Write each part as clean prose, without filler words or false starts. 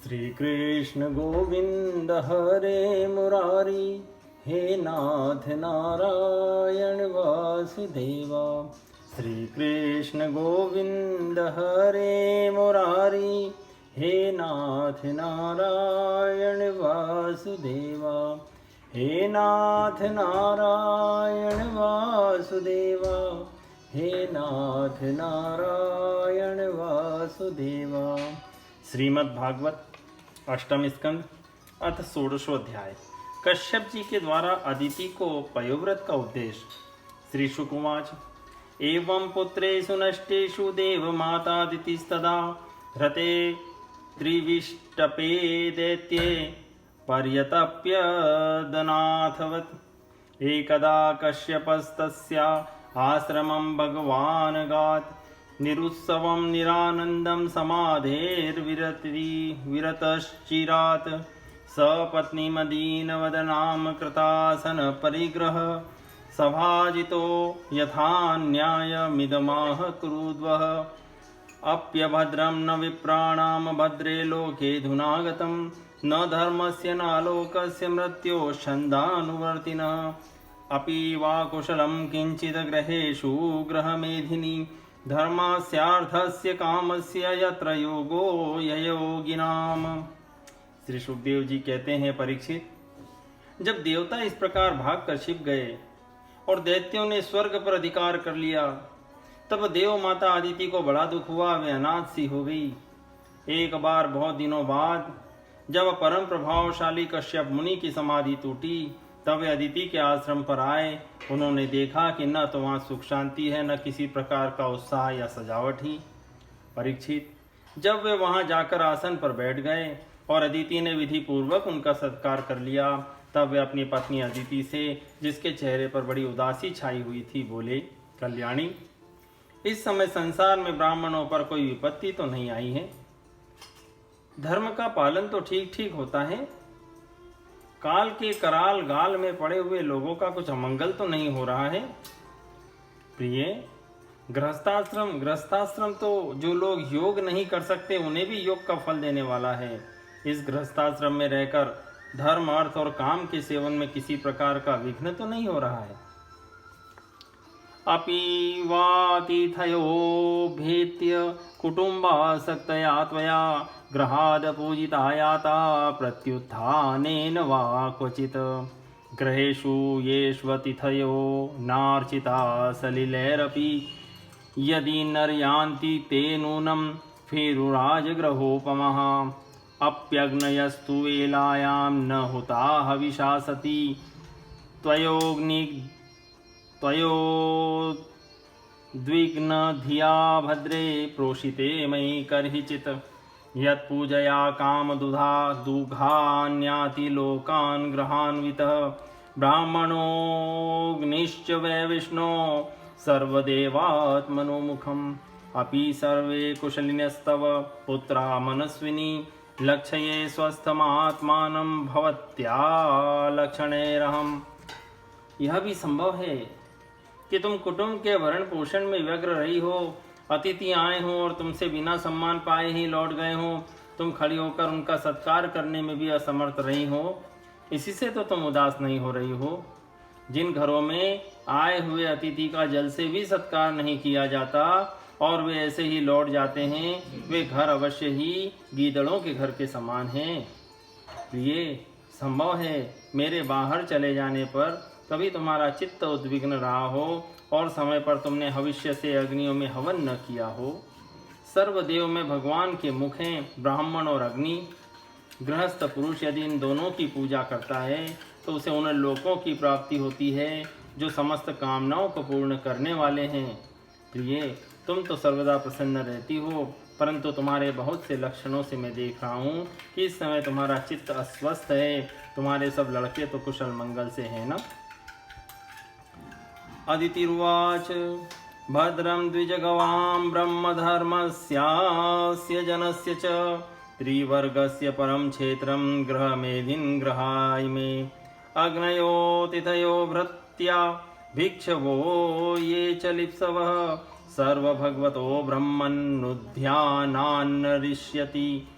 श्री कृष्ण गोविंद हरे मुरारी, हे नाथ नारायण वासुदेवा। श्री कृष्ण गोविंद हरे मुरारी, हे नाथ नारायण वासुदेवा। हे नाथ नारायण वासुदेवा, हे नाथ नारायण वासुदेवा। श्रीमद् भागवत अष्टम स्कंद अथ षोडशोध्याय। कश्यप जी के द्वारा अदिति को पयोव्रत का उपदेश। श्री शुकुवाच एवं पुत्रेषु नष्टेषु देव मातादितिस्तदा ह्रते त्रिविष्टपे दैत्ये पर्यतप्यदनाथवत्। एकदा कश्यपस्तस्या आश्रमं भगवान् गात्। निरुत्सवं निरानन्दं समाधेर्विरतश्चिरात्। सपत्नीमदीनवदनां कृतासन परिग्रह। सभाजितो यथा न्यायमिदमाह कुरुद्वः। अप्यभद्रं न विप्राणां भद्रे लोके धुनागतं। न धर्मस्य न लोकस्य मृत्योश्छन्दानुवर्तिनः। अपि वा कुशलं किञ्चित् ग्रहेषु ग्रहमेधिनी। धर्मस्यार्थस्य कामस्य यत्र योगो ययोगिनाम। श्री सुखदेव जी कहते हैं, परीक्षित, जब देवता इस प्रकार भाग कर छिप गए और दैत्यों ने स्वर्ग पर अधिकार कर लिया, तब देव माता अदिति को बड़ा दुख हुआ। वे अनाथ सी हो गई। एक बार बहुत दिनों बाद जब परम प्रभावशाली कश्यप मुनि की समाधि टूटी, तब वे अदिति के आश्रम पर आए। उन्होंने देखा कि न तो वहाँ सुख शांति है, न किसी प्रकार का उत्साह या सजावट ही। परीक्षित, जब वे वहाँ जाकर आसन पर बैठ गए और अदिति ने विधि पूर्वक उनका सत्कार कर लिया, तब वे अपनी पत्नी अदिति से, जिसके चेहरे पर बड़ी उदासी छाई हुई थी, बोले, कल्याणी, इस समय संसार में ब्राह्मणों पर कोई विपत्ति तो नहीं आई है। धर्म का पालन तो ठीक ठीक होता है। काल के कराल गाल में पड़े हुए लोगों का कुछ अमंगल तो नहीं हो रहा है। प्रिय, गृहस्थाश्रम तो जो लोग योग नहीं कर सकते उन्हें भी योग का फल देने वाला है। इस गृहस्थाश्रम में रहकर धर्म, अर्थ और काम के सेवन में किसी प्रकार का विघ्न तो नहीं हो रहा है। अपि वातिथयो भेत्य कुटुम्बासक्तया त्वया गृहाद पूजितायाता प्रत्युत्थानेन वा क्वचित्। गृहेषु येष्वतिथयो नार्चिता सलिलैरपि। यदि नर्यान्ति ते नूनं फेरुराजगृहोपमः। अप्यग्नयस्तु वेलायां न हुता हविषा सती। त्वयोद्विग्नधिया भद्रे प्रोषिते मयि कर्हिचित्। यत्पूजया कामदुघान्याति लोकान् गृहान्वितः। ब्राह्मणोऽग्निश्च वै विष्णो सर्वदेवात्मनोमुखम्। अपि सर्वे कुशलिनस्तव पुत्रा मनस्विनी। लक्षये स्वस्थमात्मानं भवत्या लक्षणैरहम्। यह भी संभव है कि तुम कुटुंब के भरण पोषण में व्यग्र रही हो, अतिथि आए हों और तुमसे बिना सम्मान पाए ही लौट गए हों। तुम खड़ी होकर उनका सत्कार करने में भी असमर्थ रही हो। इसी से तो तुम उदास नहीं हो रही हो। जिन घरों में आए हुए अतिथि का जल से भी सत्कार नहीं किया जाता और वे ऐसे ही लौट जाते हैं, वे घर अवश्य ही गीदड़ों के घर के समान हैं। प्रिय, संभव है मेरे बाहर चले जाने पर कभी तुम्हारा चित्त उद्विग्न रहा हो और समय पर तुमने भविष्य से अग्नियों में हवन न किया हो। सर्वदेव में भगवान के मुख हैं, ब्राह्मण और अग्नि। गृहस्थ पुरुष यदि इन दोनों की पूजा करता है तो उसे उन लोकों की प्राप्ति होती है जो समस्त कामनाओं को पूर्ण करने वाले हैं। प्रिय, तुम तो सर्वदा प्रसन्न रहती हो, परंतु तुम्हारे बहुत से लक्षणों से मैं देख रहा हूँ कि इस समय तुम्हारा चित्त अस्वस्थ है। तुम्हारे सब लड़के तो कुशल मंगल से हैं ना। अदितिर्वाच भद्रं द्विजगवां ब्रह्मधर्मस्यास्य जनस्य च। त्रिवर्गस्य परं क्षेत्रं गृहमेधिन् गृहायमे। अग्नयो तिथयो भृत्या भिक्षवो ये च लिप्सवः। सर्वभगवतो ब्रह्मन्नुध्यानान्नरिष्यति।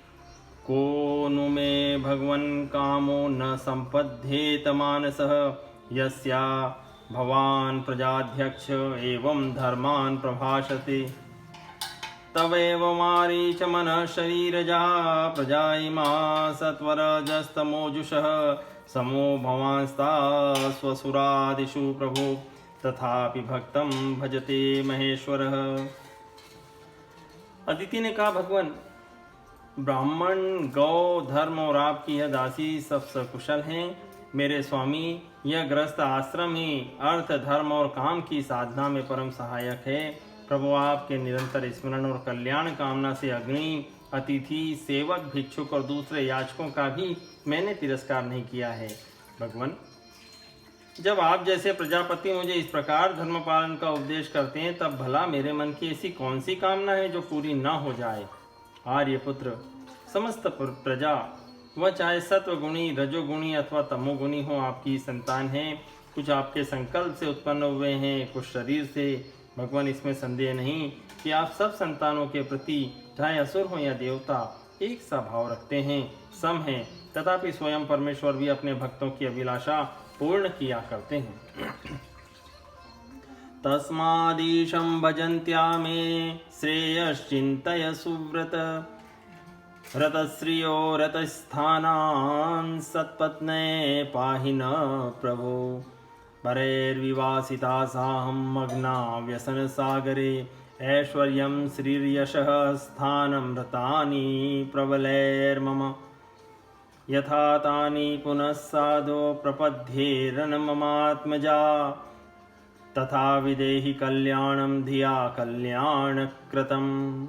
को नु मे भगवन् कामो न संपद्येत मानसः यस्या भवान् प्रजाध्यक्ष एवं धर्मान् प्रभाषते तवेव मारीच मनः शरीरजा प्रजा इमा सत्वरजस्तमोजुषः समो भवांस्ता स्वसुरादिषु प्रभो तथापि भक्तं भजते महेश्वरः। अदिति ने कहा, भगवान ब्राह्मण, गौ, धर्म और आपकी यह दासी सब सकुशल हैं। मेरे स्वामी, यह गृहस्थ आश्रम ही अर्थ, धर्म और काम की साधना में परम सहायक है। प्रभु आपके निरंतर स्मरण और कल्याण कामना से अग्नि, अतिथि, सेवक, भिक्षुक और दूसरे याचकों का भी मैंने तिरस्कार नहीं किया है। भगवान, जब आप जैसे प्रजापति मुझे इस प्रकार धर्म पालन का उपदेश करते हैं, तब भला मेरे मन की ऐसी कौन सी कामना है जो पूरी न हो जाए। आर्यपुत्र, समस्त प्रजा, वह चाहे सत्वगुणी, रजोगुणी अथवा तमोगुणी हो, आपकी संतान है। कुछ आपके संकल्प से उत्पन्न हुए हैं, कुछ शरीर से। भगवान, इसमें संदेह नहीं कि आप सब संतानों के प्रति, चाहे असुर हो या देवता, एक सा भाव रखते हैं, सम हैं। तथापि स्वयं परमेश्वर भी अपने भक्तों की अभिलाषा पूर्ण किया करते हैं। तस्मादीशं भजन्त्या मे श्रेयश्चिन्तय सुव्रत रतश्रियो रतस्थानान् सत्पत्ने पाहि न प्रभो परैर्विवासिता साहं मग्ना व्यसन सागरे ऐश्वर्यं श्रीर्यशः स्थानं रतानि प्रबलैर्मम यथा तानि पुनः साधो प्रपद्येरन ममात्मजा तथा विदेहि कल्याणम धिया कल्याणकृतम।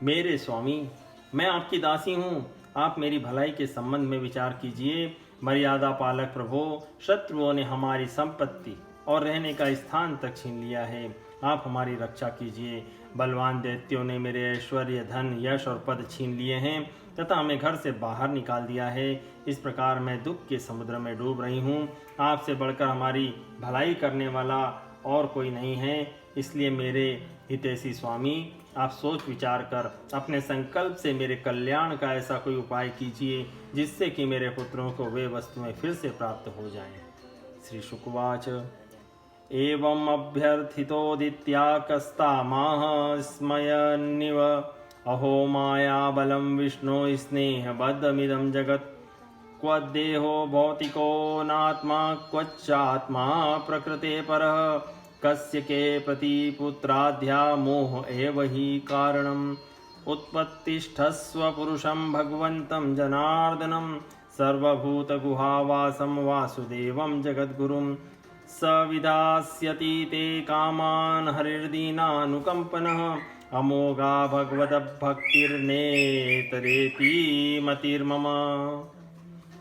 मेरे स्वामी, मैं आपकी दासी हूँ, आप मेरी भलाई के संबंध में विचार कीजिए। मर्यादा पालक प्रभो, शत्रुओं ने हमारी संपत्ति और रहने का स्थान तक छीन लिया है, आप हमारी रक्षा कीजिए। बलवान दैत्यों ने मेरे ऐश्वर्य, धन, यश और पद छीन लिए हैं तथा हमें घर से बाहर निकाल दिया है। इस प्रकार मैं दुख के समुद्र में डूब रही हूँ। आपसे बढ़कर हमारी भलाई करने वाला और कोई नहीं है। इसलिए मेरे हितैषी स्वामी, आप सोच विचार कर अपने संकल्प से मेरे कल्याण का ऐसा कोई उपाय कीजिए जिससे कि मेरे पुत्रों को वे वस्तुएं फिर से प्राप्त हो जाएं। श्री शुकवाच एवं अभ्यर्थितोदित्या कस्तामाह स्मयन्निव अहो माया बलं विष्णु स्नेहबद्धमिदं जगत् क्व देहो भौतिको नात्मा क्वच्चात्मा प्रकृते परः कस्य के प्रति पुत्राध्या मोह एव हि कारणम् उत्पत्तिष्ठस्व पुरुषं भगवन्तं जनार्दनं सर्वभूतगुहावासं वासुदेवं जगद्गुरुं स विधास्यति ते कामान् हरिर्दीनानुकम्पनः अमोघा भगवद्भक्तिर्नेतरेति मतिर्मम।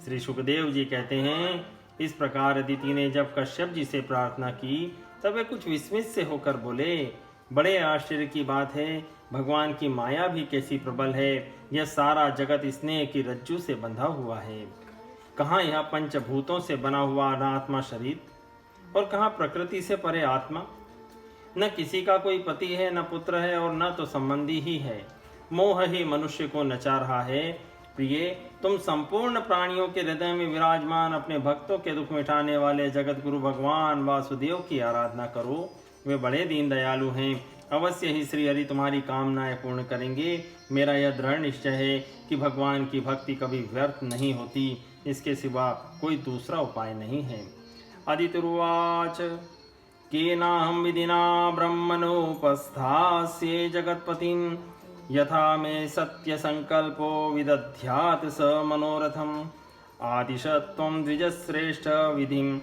श्री सुखदेव जी कहते हैं, इस प्रकार अदिति ने जब कश्यप जी से प्रार्थना की तब वे कुछ विस्मित से होकर बोले, बड़े आश्चर्य की बात है, भगवान की माया भी कैसी प्रबल है। यह सारा जगत स्नेह की रज्जू से बंधा हुआ है। कहाँ यह पंचभूतों से बना हुआ अनात्मा शरीर और कहाँ प्रकृति से परे आत्मा। न किसी का कोई पति है, न पुत्र है और न तो संबंधी ही है। मोह ही मनुष्य को नचा रहा है। प्रिय, तुम संपूर्ण प्राणियों के हृदय में विराजमान अपने भक्तों के दुख मिटाने वाले जगत गुरु भगवान वासुदेव की आराधना करो। वे बड़े दीन दयालु हैं। अवश्य ही श्री हरि तुम्हारी कामनाएं पूर्ण करेंगे। मेरा यह दृढ़ निश्चय है कि भगवान की भक्ति कभी व्यर्थ नहीं होती। इसके सिवा कोई दूसरा उपाय नहीं है। अदितिरुवाच केनाहं विधिना ब्रह्मणोपस्थास्ये जगत्पतिं यथा मे सत्य संकल्पो विदध्यात् स मनोरथम् आदिशत्वं द्विजश्रेष्ठ विधिं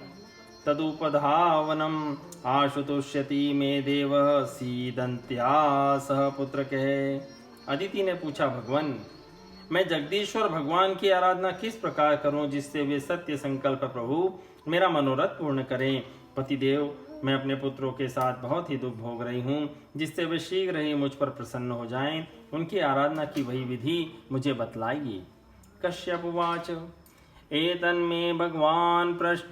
तदुपधावनम् आशुतुष्यति मे देवः सीदन्त्या सह पुत्रकः। अदिति ने पूछा, भगवान, मैं जगदीश्वर भगवान की आराधना किस प्रकार करूं जिससे वे सत्य संकल्प प्रभु मेरा मनोरथ पूर्ण करें। पतिदेव, मैं अपने पुत्रों के साथ बहुत ही दुख भोग रही हूँ, जिससे वे शीघ्र ही मुझ पर प्रसन्न हो जाएं। उनकी आराधना की वही विधि मुझे बतलाइए। कश्यप उवाच एतन्मे भगवान् पृष्ठ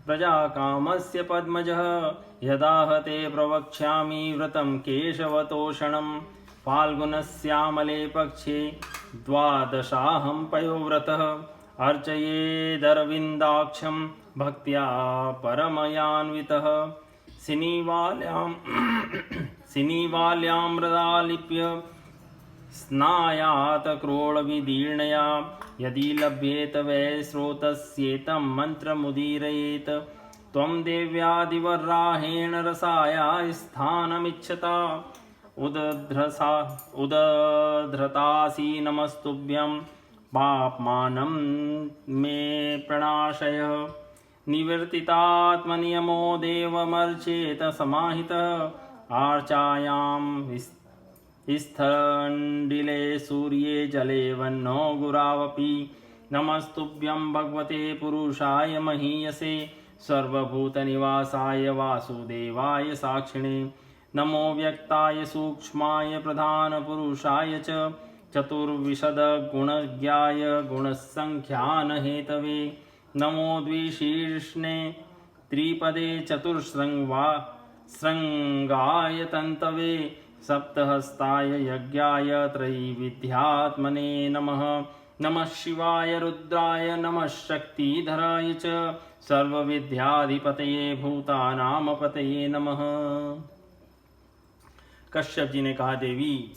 प्रजा कामस्य पद्मजः यदाहते प्रवक्ष्यामि व्रतं केशवतोषणं फाल्गुनस्यामले पक्षे द्वादशाहं पयोव्रतः अर्चयेदरविन्दाक्षं भक्त्या परमयान्वितः सिनीवाल्यां मृदालिप्य स्नायात क्रोडविदीर्णया यदि लभ्येत वै स्रोतस्येतं मन्त्रमुदीरयेत् त्वं देव्यादिवराहेण रसाया स्थानमिच्छता उदधृतासि नमस्तुभ्यं पाप्मानं मे प्रणाशय निवर्तितात्मनियमो देवमर्चेत समाहितः आर्चायां स्थण्डिले सूर्ये जले वह्नो गुरावपि नमस्तुभ्यं भगवते पुरुषाय महीयसे सर्वभूतनिवासाय वासुदेवाय साक्षिणे नमो व्यक्ताय सूक्ष्माय प्रधानपुरुषाय च चतुर्विशदगुणज्ञाय गुणसङ्ख्यानहेतवे नमो द्विशीर्ष्णे त्रिपदे चतुर्शृङ्गाय तन्तवे सप्तहस्ताय यज्ञाय त्रैविध्यात्मने नमः नमः शिवाय रुद्राय नमः शक्तिधराय च सर्वविद्याधिपतये भूतानामपतये नमः। कश्यप जी ने कहा, देवी,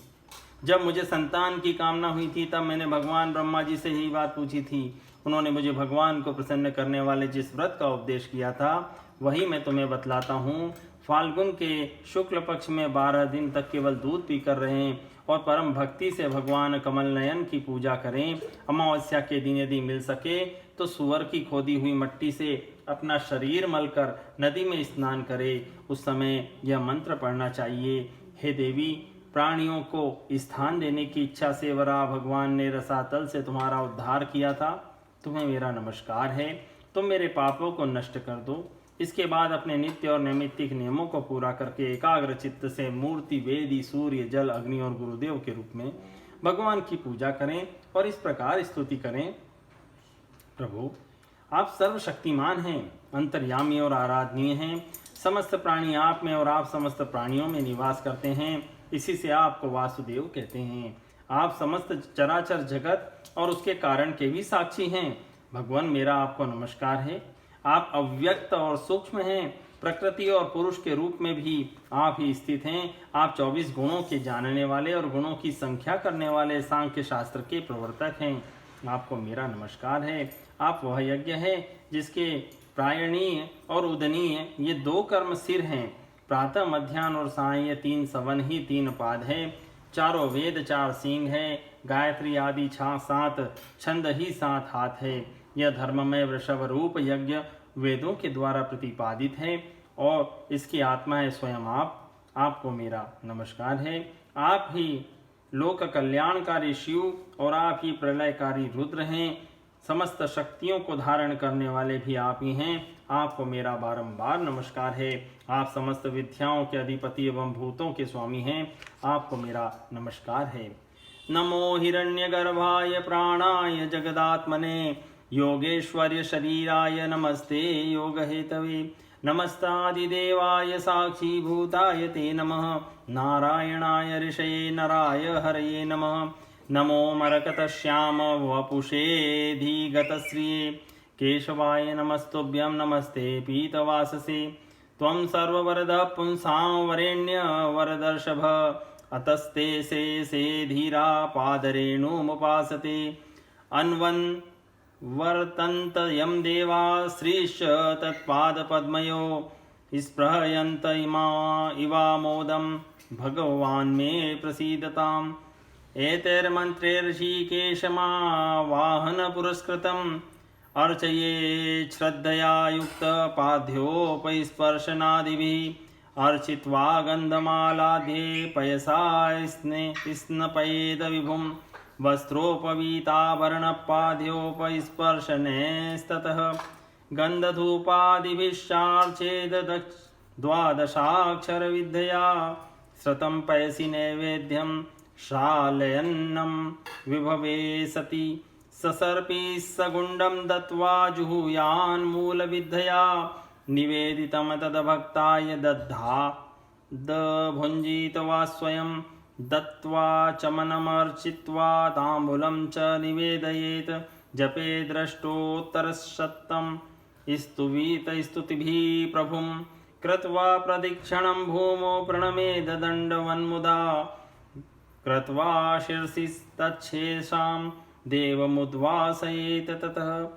जब मुझे संतान की कामना हुई थी तब मैंने भगवान ब्रह्मा जी से ही बात पूछी थी। उन्होंने मुझे भगवान को प्रसन्न करने वाले जिस व्रत का उपदेश किया था वही मैं तुम्हें बतलाता हूँ। फाल्गुन के शुक्ल पक्ष में 12 दिन तक केवल दूध पीकर रहें और परम भक्ति से भगवान कमल नयन की पूजा करें। अमावस्या के दिन यदि मिल सके तो सुअर की खोदी हुई मिट्टी से अपना शरीर मलकर नदी में स्नान करे। उस समय यह मंत्र पढ़ना चाहिए। हे देवी, प्राणियों को स्थान देने की इच्छा से वराह भगवान ने रसातल से तुम्हारा उद्धार किया था। तुम्हें मेरा नमस्कार है। तुम मेरे पापों को नष्ट कर दो। इसके बाद अपने नित्य और नैमित्तिक नियमों को पूरा करके एकाग्र चित्त से मूर्ति, वेदी, सूर्य, जल, अग्नि और गुरुदेव के रूप में भगवान की पूजा करें और इस प्रकार स्तुति करें, प्रभु आप सर्वशक्तिमान हैं, अंतर्यामी और आराधनीय हैं। समस्त प्राणी आप में और आप समस्त प्राणियों में निवास करते हैं। इसी से आपको वासुदेव कहते हैं। आप समस्त चराचर जगत और उसके कारण के भी साक्षी हैं। भगवान, मेरा आपको नमस्कार है। आप अव्यक्त और सूक्ष्म हैं। प्रकृति और पुरुष के रूप में भी आप ही स्थित हैं। आप 24 गुणों के जानने वाले और गुणों की संख्या करने वाले सांख्य शास्त्र के प्रवर्तक हैं। आपको मेरा नमस्कार है। आप वह यज्ञ है जिसके प्रायणीय और उदनीय ये 2 कर्म सिर हैं। प्रातः, मध्याह्न और साय ये 3 सवन ही 3 पाद है। चारों वेद 4 सींग है। गायत्री आदि 7 छंद ही 7 हाथ है। यह धर्ममय वृषभ रूप यज्ञ वेदों के द्वारा प्रतिपादित है और इसकी आत्मा है स्वयं आप। आपको मेरा नमस्कार है। आप ही लोक कल्याणकारी शिव और आप ही प्रलयकारी रुद्र हैं। समस्त शक्तियों को धारण करने वाले भी आप ही हैं। आपको मेरा बारंबार नमस्कार है। आप समस्त विद्याओं के अधिपति एवं भूतों के स्वामी हैं। आपको मेरा नमस्कार है। नमो हिरण्यगर्भाय प्राणाय जगदात्मने योगेश्वर्य शरीराय नमस्ते योग हेतवे नमस्तादिदेवाय साक्षीभूताय ते नमः नारायणाय ऋषये नराय हरये नमः नमो मरकतश्याम वपुषे धीगतश्रिये केशवाय नमस्तुभ्यं नमस्ते पीतवाससे त्वं सर्ववरदः पुंसां वरेण्य वरदर्शभ अतस्ते से धीरा पादरेणुमुपासते अन्वन् वर्तन्त यं देवा श्रीश्च तत्पादपद्मयो स्पृहयन्त इवामोदं भगवान् मे प्रसीदताम् एतैर्मन्त्रैर्षिकेशमावाहन पुरस्कृतम् अर्चये श्रद्धया युक्तपाद्योपस्पर्शनादिभिः अर्चित्वा गन्धमालाध्ये पयसा स्नपयेद विभुं वस्त्रोपवीताभरणपाद्योपस्पर्शनेस्ततः गन्धधूपादिभिश्चार्चेद द्वादशाक्षरविद्यया श्रुतं पयसि नैवेद्यं शालयन्नं विभवे सति ससर्पी सगुण्डं दत्त्वा जुहुयान्मूलविद्यया निवेदितं तद्भक्ताय दभुञ्जीत वा स्वयं दत्त्वा चमनमर्चित्वा ताम्बूलं च निवेदयेत् जपे द्रष्टोत्तरशतं स्तुवीत स्तुतिभिः प्रभुं कृत्वा प्रदक्षिणं भूमौ प्रणमेद दण्डवन्मुदा कृत्वा शिरसि तच्छेषां देवमुद्वासयेत् ततः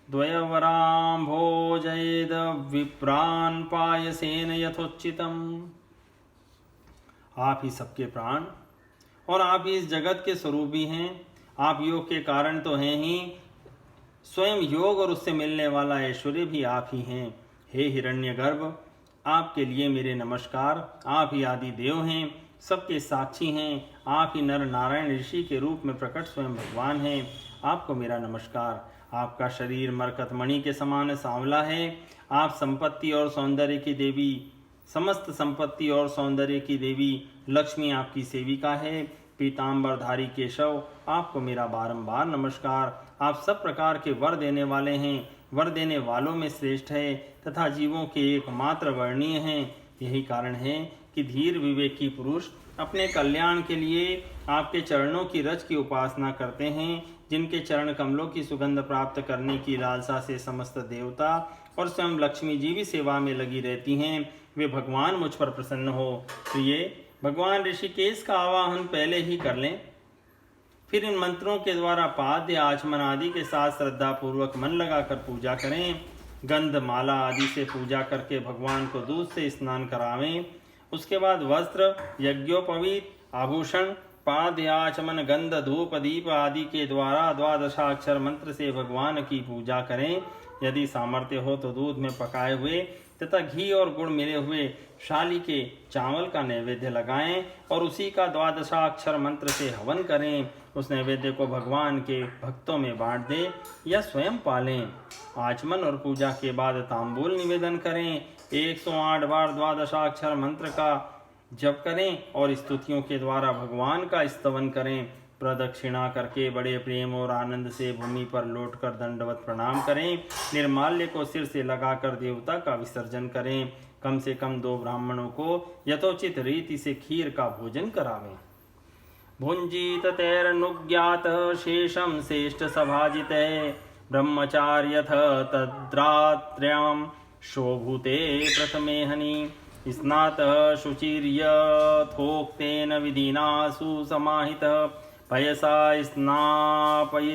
द्वयवराम्भोजयेद विप्रान् पायसेन यथोचितम्। आप ही सबके प्राण और आप ही इस जगत के स्वरूप भी हैं। आप योग के कारण तो हैं ही, स्वयं योग और उससे मिलने वाला ऐश्वर्य भी आप ही हैं। हे हिरण्यगर्भ, आपके लिए मेरे नमस्कार। आप ही आदि देव हैं, सबके साक्षी हैं। आप ही नर नारायण ऋषि के रूप में प्रकट स्वयं भगवान हैं। आपको मेरा नमस्कार। आपका शरीर मरकत मणि के समान सांवला है। आप संपत्ति और सौंदर्य की देवी, समस्त संपत्ति और सौंदर्य की देवी लक्ष्मी आपकी सेविका है। पीताम्बरधारी केशव, आपको मेरा बारंबार नमस्कार। आप सब प्रकार के वर देने वाले हैं, वर देने वालों में श्रेष्ठ है तथा जीवों के एकमात्र वर्णीय हैं। यही कारण है कि धीर विवेकी पुरुष अपने कल्याण के लिए आपके चरणों की रज की उपासना करते हैं। जिनके चरण कमलों की सुगंध प्राप्त करने की लालसा से समस्त देवता और स्वयं लक्ष्मी जी भी सेवा में लगी रहती हैं, वे भगवान मुझ पर प्रसन्न हो। तो ये भगवान ऋषिकेश का आवाहन पहले ही कर लें, फिर इन मंत्रों के द्वारा पाद्य आचमन आदि के साथ श्रद्धा पूर्वक मन लगाकर पूजा करें। गंध माला आदि से पूजा करके भगवान को दूध से स्नान करावें। उसके बाद वस्त्र, यज्ञोपवीत, आभूषण, पाद्य आचमन, गंध, धूप, दीप आदि के द्वारा द्वादशाक्षर मंत्र से भगवान की पूजा करें। यदि सामर्थ्य हो तो दूध में पकाए हुए तथा घी और गुड़ मिले हुए शाली के चावल का नैवेद्य लगाएं और उसी का द्वादशाक्षर मंत्र से हवन करें। उस नैवेद्य को भगवान के भक्तों में बांट दें या स्वयं पालें। आचमन और पूजा के बाद तांबूल निवेदन करें। 108 बार द्वादशाक्षर मंत्र का जप करें और स्तुतियों के द्वारा भगवान का स्तवन करें। प्रदक्षिणा करके बड़े प्रेम और आनंद से भूमि पर लौटकर दंडवत प्रणाम करें। निर्माल्य को सिर से लगाकर देवता का विसर्जन करें। कम से कम 2 ब्राह्मणों को यथोचित रीति से खीर का भोजन करावें। भुंजीत तैरनुज्ञात शेषम श्रेष्ठ सभाजित ब्रह्मचार्यथ तद्रात्र्याम शोभूते प्रथमे हनि स्नातः शुचिर्यथोक्तेन विधिना सुसमाहितः पयसा स्नापयित्वार्चेद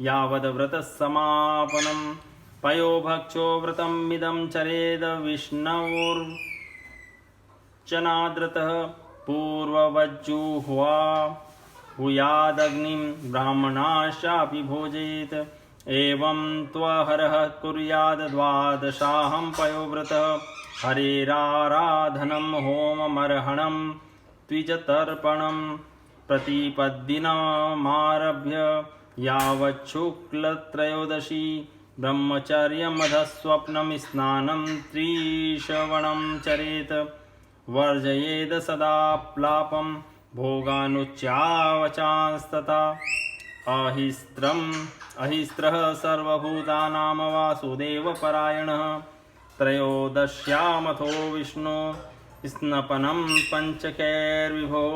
यावद् व्रतः समापनं पयो भक्षो व्रतमिदं चरेद विष्णोर्चनाद्रतः पूर्ववज्जुह्वा भूयादग्निं ब्राह्मणाश्चापि भोजयेत् एवं त्वहरः कुर्याद् द्वादशाहं पयोव्रतः हरेराराधनं होममर्हणं द्विजतर्पणं प्रतिपद्दिनमारभ्य यावच्छुक्लत्रयोदशी ब्रह्मचर्यमधस्वप्नं स्नानं त्रिश्रवणं चरेत् वर्जयेद सदाप्लापं भोगानुच्चावचांस्तथा अहिस्त्रः सर्वभूतानां वासुदेवपरायणः त्रयोदश्यामथो विष्णु स्नपनं पंचकैर्विभो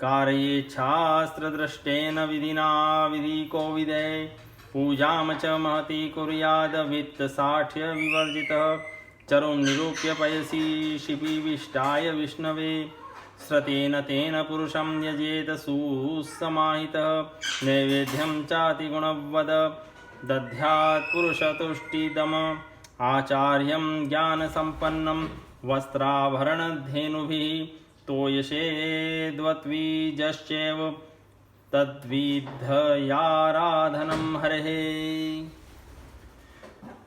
कारयेच्छास्त्रदृष्टेन विधिना विधिको विधे पूजां च महती कुर्याद् वित्तसाठ्य विवर्जितः चरुं निरूप्य पयसि शिपिविष्टाय विष्णवे श्रतेन तेन पुरुषं यजेत सुसमाहितः नैवेद्यं चातिगुणवद दध्यात् पुरुषतुष्टिदम् आचार्यं ज्ञानसम्पन्नं वस्त्राभरणधेनुभिः तोयशेद्वत्वीजश्चैव तद्विधयाराधनं हरेः।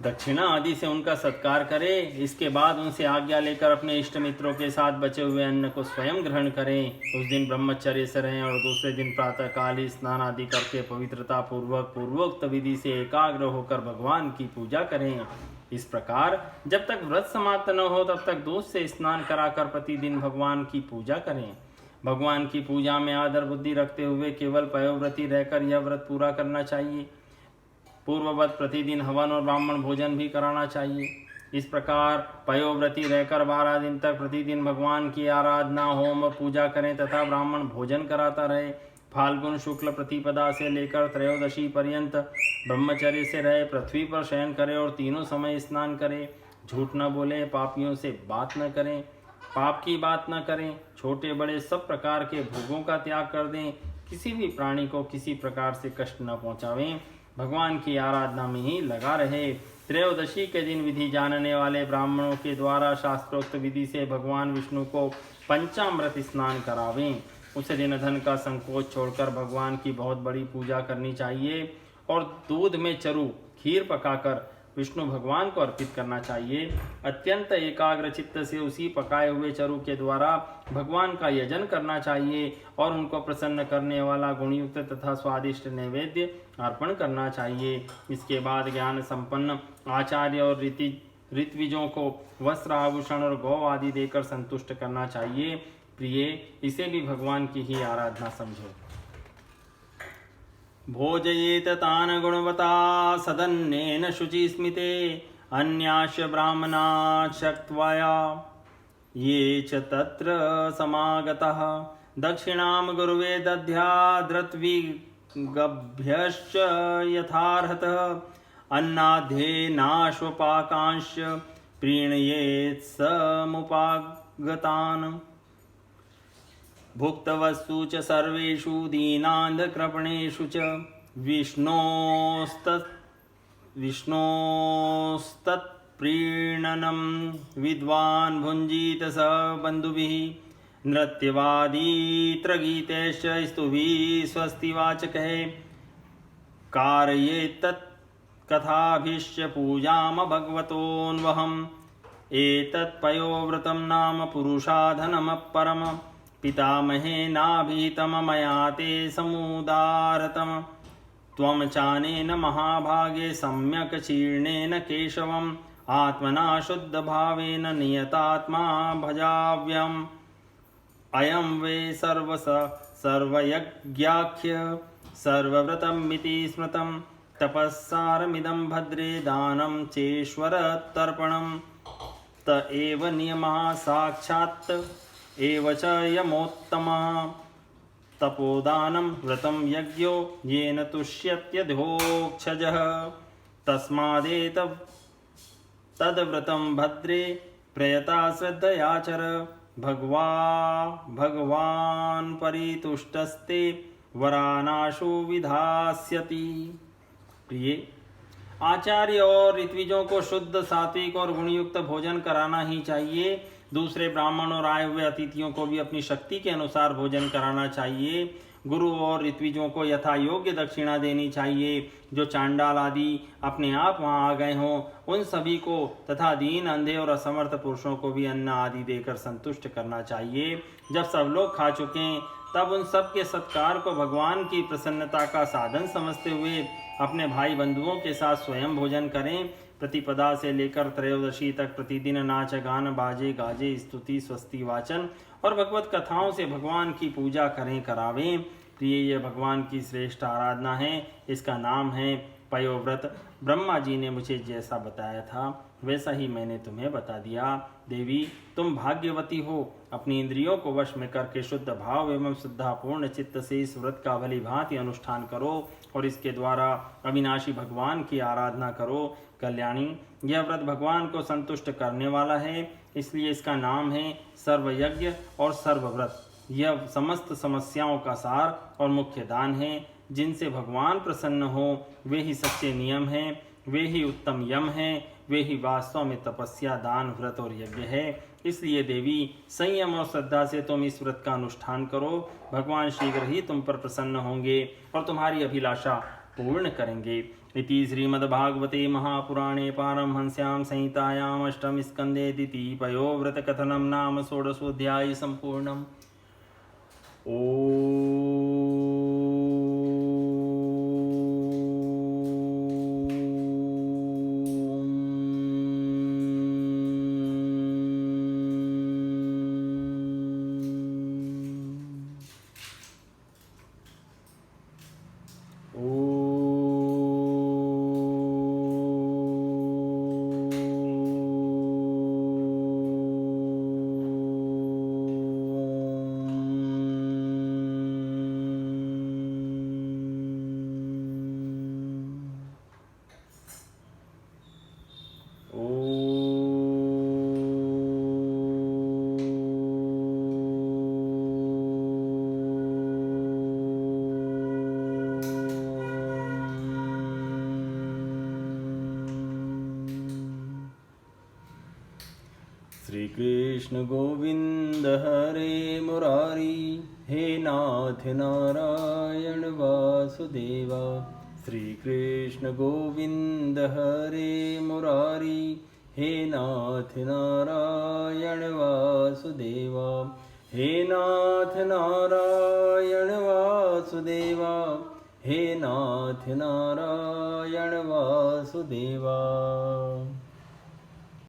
दक्षिणा आदि से उनका सत्कार करे। इसके बाद उनसे आज्ञा लेकर अपने इष्ट मित्रों के साथ बचे हुए अन्न को स्वयं ग्रहण करें। उस दिन ब्रह्मचर्य से रहें और दूसरे दिन प्रातःकाल ही स्नान आदि करके पवित्रता पूर्वक पूर्वोक्त विधि से एकाग्र होकर भगवान की पूजा करें। इस प्रकार जब तक व्रत समाप्त न हो तब तक दूध से स्नान कराकर प्रतिदिन भगवान की पूजा करें। भगवान की पूजा में आदर बुद्धि रखते हुए केवल पयोव्रती रहकर यह व्रत पूरा करना चाहिए। पूर्ववत प्रतिदिन हवन और ब्राह्मण भोजन भी कराना चाहिए। इस प्रकार पयोव्रती रहकर 12 दिन तक प्रतिदिन भगवान की आराधना, होम और पूजा करें तथा ब्राह्मण भोजन कराता रहे। फाल्गुन शुक्ल प्रतिपदा से लेकर त्रयोदशी पर्यंत ब्रह्मचर्य से रहे, पृथ्वी पर शयन करे और तीनों समय स्नान करे, झूठ न बोले, पापियों से बात न करें, पाप की बात न करें, छोटे बड़े सब प्रकार के भोगों का त्याग कर दें, किसी भी प्राणी को किसी प्रकार से कष्ट न पहुंचावें, भगवान की आराधना में ही लगा रहे। त्रयोदशी के दिन विधि जानने वाले ब्राह्मणों के द्वारा शास्त्रोक्त विधि से भगवान विष्णु को पंचामृत स्नान करावें। उस दिन धन का संकोच छोड़कर भगवान की बहुत बड़ी पूजा करनी चाहिए और दूध में चरु खीर पकाकर विष्णु भगवान को अर्पित करना चाहिए। अत्यंत एकाग्र चित्त से उसी पकाए हुए चरु के द्वारा भगवान का यजन करना चाहिए और उनको प्रसन्न करने वाला गुणयुक्त तथा स्वादिष्ट नैवेद्य अर्पण करना चाहिए। इसके बाद ज्ञान संपन्न आचार्य और ऋत्विजों को वस्त्र, आभूषण और गौ आदि देकर संतुष्ट करना चाहिए। प्रिय, इसे भी भगवान की ही आराधना समझो। भोजयेत तान् गुणवता सदन्नेन शुचि स्मिते अन्यास्य ब्राह्मणा शक्त्वया ये च तत्र समागतः दक्षिणां गुरुवे दद्याद्रत्विगभ्यश्च यथार्हतः अन्नाध्येनाश्वपाकांश्च प्रीणयेत् समुपागतान् भुक्तवस्तु च सर्वेषु दीनान्धकृपणेषु च विष्णोस्तत्प्रीणनं विद्वान् भुञ्जीत स बन्धुभिः नृत्यवादीत्रगीतैश्च स्तुभिः स्वस्तिवाचकैः कारयेत्तत् कथाभिश्च पूजाम भगवतोऽन्वहम् एतत् पयोव्रतं नाम पुरुषाधनमपरम पितामहेनाभिहितं मया ते समुदारतम् त्वं चानेन महाभागे सम्यक् चीर्णेन केशवम् आत्मना शुद्धभावेन नियतात्मा भजाव्यम् अयं वे सर्वयज्ञाख्य सर्वव्रतमिति स्मृतं तपस्सारमिदं भद्रे दानं चेश्वरतर्पणं त एव नियमः साक्षात् एव च यमोत्तमा तपोदानं व्रतं यज्ञो येन तुष्यत्यधोक्षजः तस्मादेतद्व्रतं भद्रे प्रयता श्रद्धयाचर भगवान् परितुष्टस्ते वरानाशु विधास्यति। प्रिय, आचार्य और ऋत्विजों को शुद्ध, सात्विक और गुणयुक्त भोजन कराना ही चाहिए। दूसरे ब्राह्मण और आए हुए अतिथियों को भी अपनी शक्ति के अनुसार भोजन कराना चाहिए। गुरु और ऋत्विजों को यथा योग्य दक्षिणा देनी चाहिए। जो चांडाल आदि अपने आप वहां आ गए हों उन सभी को तथा दीन, अंधे और असमर्थ पुरुषों को भी अन्न आदि देकर संतुष्ट करना चाहिए। जब सब लोग खा चुकें तब उन सब के सत्कार को भगवान की प्रसन्नता का साधन समझते हुए अपने भाई बंधुओं के साथ स्वयं भोजन करें। प्रतिपदा से लेकर त्रयोदशी तक प्रतिदिन नाच, गान, बाजे गाजे, स्तुति, स्वस्ति वाचन और भगवत कथाओं से भगवान की पूजा करें, करावें। प्रिय, यह भगवान की श्रेष्ठ आराधना है। इसका नाम है पयोव्रत। ब्रह्मा जी ने मुझे जैसा बताया था वैसा ही मैंने तुम्हें बता दिया। देवी, तुम भाग्यवती हो। अपनी इंद्रियों को वश में करके शुद्ध भाव एवं श्रद्धापूर्ण चित्त से इस व्रत का भली भांति अनुष्ठान करो और इसके द्वारा अविनाशी भगवान की आराधना करो। कल्याणी, यह व्रत भगवान को संतुष्ट करने वाला है, इसलिए इसका नाम है सर्वयज्ञ और सर्वव्रत। यह समस्त समस्याओं का सार और मुख्य दान है। जिनसे भगवान प्रसन्न हो वे ही सच्चे नियम हैं, वे ही उत्तम यम हैं, वे ही वास्तव में तपस्या, दान, व्रत और यज्ञ है। इसलिए देवी, संयम और श्रद्धा से तुम इस व्रत का अनुष्ठान करो। भगवान शीघ्र ही तुम पर प्रसन्न होंगे और तुम्हारी अभिलाषा पूर्ण करेंगे। इति श्रीमद्भागवते महापुराणे पारमहंस्यां संहितायाम् अष्टम स्कन्धे द्वितीय पयोव्रत कथनं नाम षोडशोऽध्यायः सम्पूर्णम्। ओ कृष्ण गोविंद हरे मुरारी, हे नाथ नारायण वासुदेवा। श्री कृष्ण गोविंद हरे मुरारी, हे नाथ नारायण वासुदेवा। हे नाथ नारायण वासुदेवा, हे नाथ नारायण वासुदेवा।